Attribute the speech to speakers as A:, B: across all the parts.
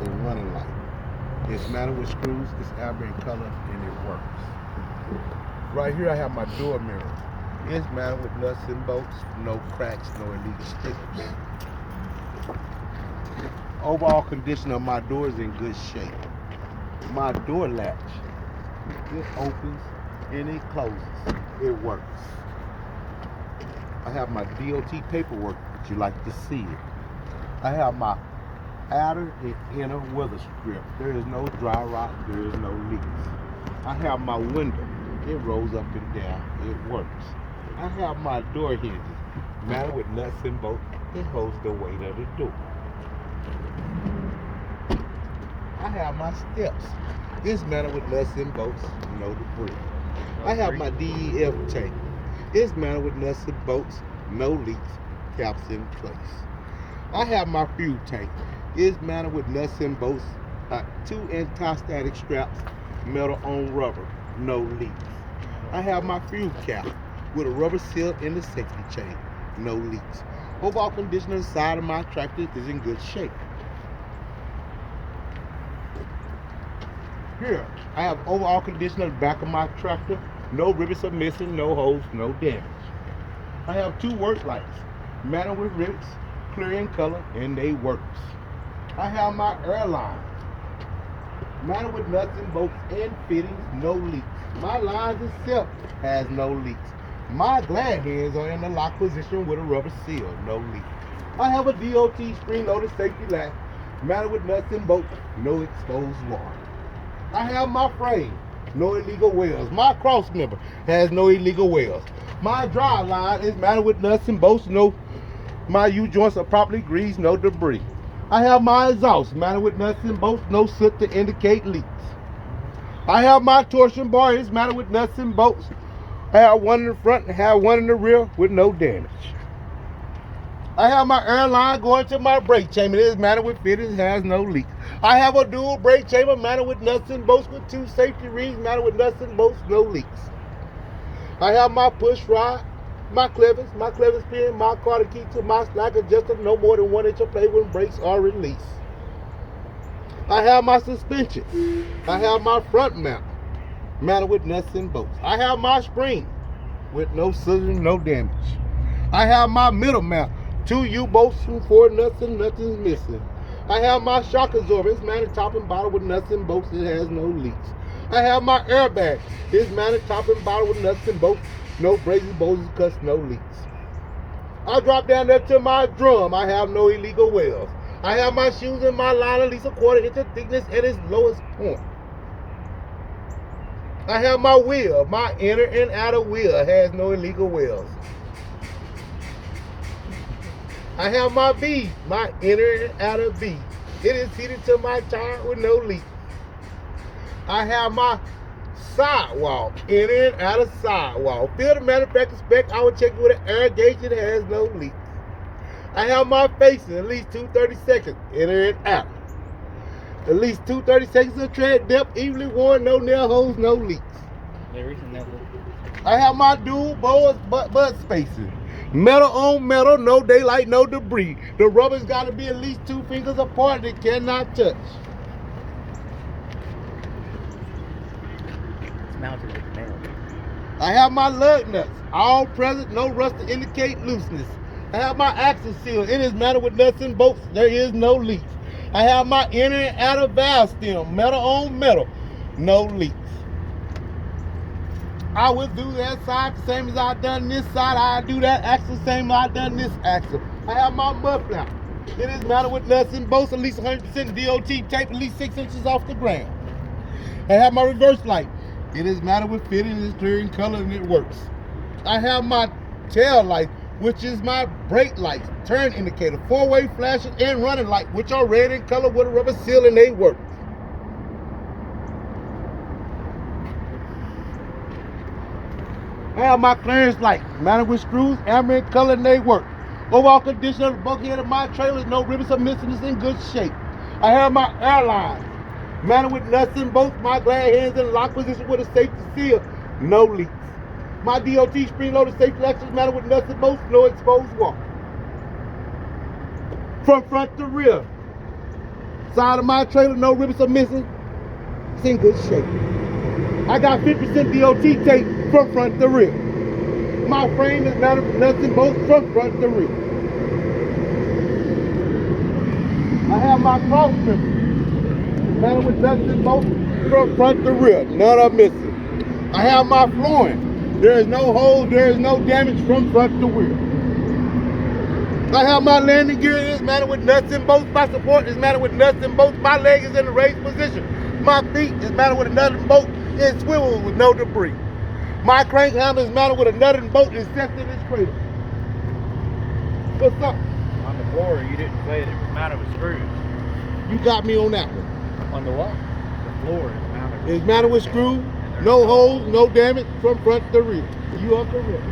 A: a running light. It's mounted with screws, it's amber in color, and it works. Right here I have my door mirror. It's mounted with nuts and bolts, no cracks, no illegal stickers. Overall condition of my door is in good shape. My door latch, it opens and it closes. It works. I have my DOT paperwork, would you like to see it? I have my outer and inner weather strip. There is no dry rot, there is no leaks. I have my window. It rolls up and down. It works. I have my door hinges mounted with nuts and bolts. It holds the weight of the door. I have my steps. It's mounted with nuts and bolts, no debris. I have my DEF tank. It's mounted with nuts and bolts, no leaks, caps in place. I have my fuel tank. It's mounted with nuts and bolts, 2 anti-static straps, metal on rubber, no leaks. I have my fuel cap with a rubber seal in the safety chain, no leaks. Overall condition of the side of my tractor is in good shape. Here, I have overall condition of the back of my tractor. No rivets are missing, no holes, no damage. I have 2 work lights, mounted with rivets, clear in color, and they works. I have my air line, mounted with nuts and bolts and fittings, no leaks. My lines itself has no leaks. My glad hands are in the lock position with a rubber seal, no leaks. I have a DOT spring-loaded safety latch, mounted with nuts and bolts, no exposed water. I have my frame, no illegal welds. My cross member has no illegal welds. My drive line is mounted with nuts and bolts, my U-joints are properly greased, no debris. I have my exhaust mounted with nuts and bolts, no soot to indicate leaks. I have my torsion bar, it's mounted with nuts and bolts. I have one in the front and have one in the rear with no damage. I have my air line going to my brake chamber. It is mounted with fittings, has no leaks. I have a dual brake chamber mounted with nuts and bolts with 2 safety rings mounted with nuts and bolts, no leaks. I have my push rod, my clevis pin, my car key to my slack adjuster, no more than 1 inch of play when brakes are released. I have my suspension. I have my front mount mounted with nuts and bolts. I have my spring with no scissors, no damage. I have my middle mount, 2 U-bolts and 4 nuts and nothing's missing. I have my shock absorber. It's mounted top and bottom with nuts and bolts. It has no leaks. I have my airbag. It's mounted top and bottom with nuts and bolts. No braces, bulges, cuts, no leaks. I drop down there to my drum. I have no illegal welds. I have my shoes in my line at least a 1/4 inch of thickness at its lowest point. I have my wheel. My inner and outer wheel has no illegal welds. I have my V, my inner and outer V. It is seated to my tire with no leak. I have my sidewall, inner and outer sidewall. Fill the manufacturer spec. I will check it with an air gauge. It has no leak. I have my facing at least 2 30-seconds, inner and out. At least 2 30-seconds of tread depth, evenly worn, no nail holes, no leaks.
B: There is a never.
A: I have my dual bud spacing. Metal on metal, no daylight, no debris. The rubber's got to be at least 2 fingers apart. It cannot touch.
B: It's mounted with the nail.
A: I have my lug nuts, all present, no rust to indicate looseness. I have my axle seal. It is mounted with nuts and bolts. There is no leaks. I have my inner and outer valve stem, metal on metal, no leaks. I will do that side the same as I done this side. I do that axle same as I done this axle. I have my mud flap. It is mounted with nuts and bolts, at least 100% DOT tape, at least 6 inches off the ground. I have my reverse light. It is mounted with fitting, it's clear in color, and it works. I have my tail light, which is my brake lights, turn indicator, 4-way flashers, and running light, which are red in color with a rubber seal, and they work. I have my clearance light, mounted with screws, amber in color, and they work. Overall condition of the bulkhead of my trailer is no rivets or missing, it's in good shape. I have my airline, mounted with nuts and bolts, my glad hands in lock position with a safety seal, no leaks. My DOT spring-loaded safety latch is mounted with nuts and bolts, no exposed water. From front to rear, Side of my trailer, no rivets are missing. It's in good shape. I got 50% DOT tape from front to rear. My frame is mounted with nuts and bolts from front to rear. I have my cross member mounted with nuts and bolts from front to rear. None are missing. I have my flooring. There is no hole, there is no damage from front to rear. I have my landing gear is mounted with nuts and bolts. My support is mounted with nuts and bolts. My leg is in the raised position. My feet is mounted with a nut and bolt. It swivels with no debris. My crank handle is mounted with a nut and bolt and set in its cradle. What's up?
B: On the floor, you didn't say that it was mounted with screws.
A: You got me on that one.
B: On the what? The floor is mounted with
A: It's mounted with screws, no holes, no damage from front to rear. You are correct.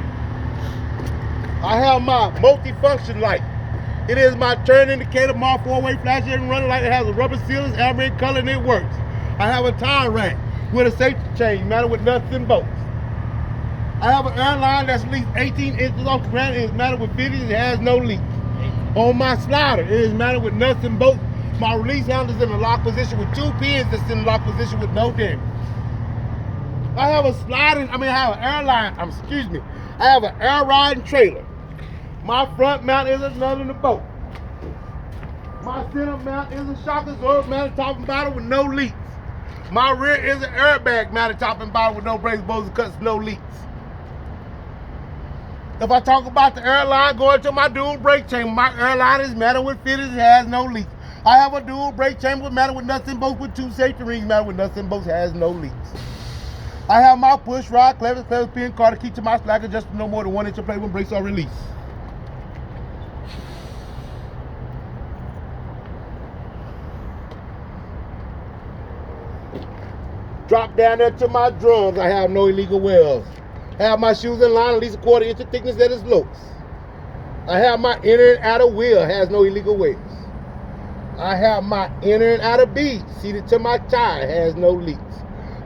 A: I have my multi-function light. It is my turn indicator, my four-way flashing and running light. It has a rubber seal, it's amber in color, and it works. I have a tire rack with a safety chain mounted with nuts and bolts. I have an airline that's at least 18 inches off the ground. It is mounted with fittings. It has no leaks. On my slider, it is mounted with nuts and bolts. My release handle is in a lock position with 2 pins that's in a lock position with no damage. I have a I have an airline, I have an air riding trailer. My front mount is a nut in the bolt. My center mount is a shock absorber mounted top and bottom with no leaks. My rear is an airbag mounted top and bottom with no brakes, bolts, cuts, no leaks. If I talk about the airline going to my dual brake chamber, my airline is mounted with fittings, it has no leaks. I have a dual brake chamber mounted with nuts and bolts with 2 safety rings mounted with nuts and bolts, has no leaks. I have my push rod, clevis pin, car to keep to my slacker just no more than 1 inch of play when brakes are released. Drop down there to my drums. I have no illegal wells. I have my shoes in line, at least a 1/4 inch of thickness at its lowest. I have my inner and outer wheel, has no illegal wells. I have my inner and outer beads seated to my tire, has no leaks.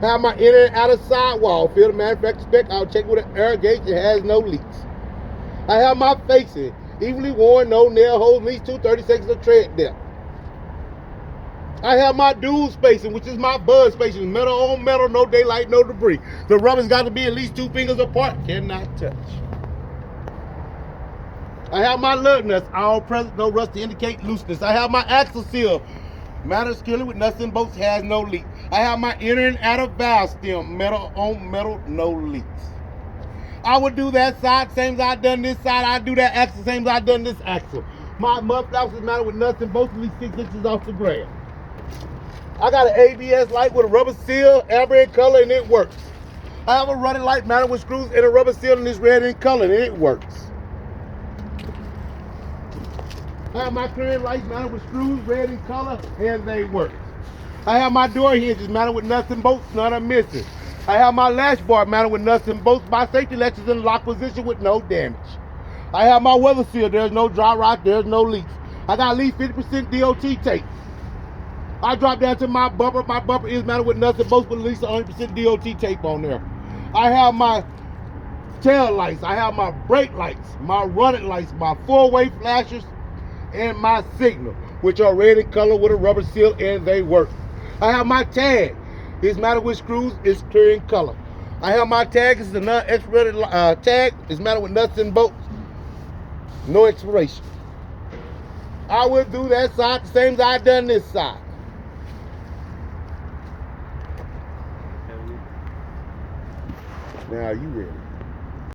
A: I have my inner and outer sidewall, filled to manufacturer spec. I'll check with an air gauge, it has no leaks. I have my facing, evenly worn, no nail holes, at least 2/32 of tread depth. I have my dual spacing, which is my bud spacing, metal on metal, no daylight, no debris. The rubber's got to be at least 2 fingers apart, cannot touch. I have my lug nuts, all present, no rust to indicate looseness. I have my axle seal, mounted securely with nuts and bolts, has no leak. I have my inner and outer valve stem, metal on metal, no leaks. I would do that side, same as I done this side. I do that axle, same as I done this axle. My mud flaps is mounted with nuts and bolts, at least 6 inches off the ground. I got an ABS light with a rubber seal, amber in color, and it works. I have a running light mounted with screws and a rubber seal, and it's red in color, and it works. I have my clearing lights mounted with screws, red in color, and they work. I have my door hinges mounted with nuts and bolts, none are missing. I have my latch bar mounted with nuts and bolts. My safety latch is in lock position with no damage. I have my weather seal, there's no dry rot, there's no leaks. I got at least 50% DOT tape. I drop down to my bumper is mounted with nuts and bolts with at least 100% DOT tape on there. I have my tail lights, I have my brake lights, my running lights, my 4-way flashers, and my signal, which are red in color with a rubber seal, and they work. I have my tag, it's mounted with screws, it's clear in color. I have my tag, it's a non-expirated tag, it's mounted with nuts and bolts, no expiration. I will do that side the same as I done this side. Now you ready?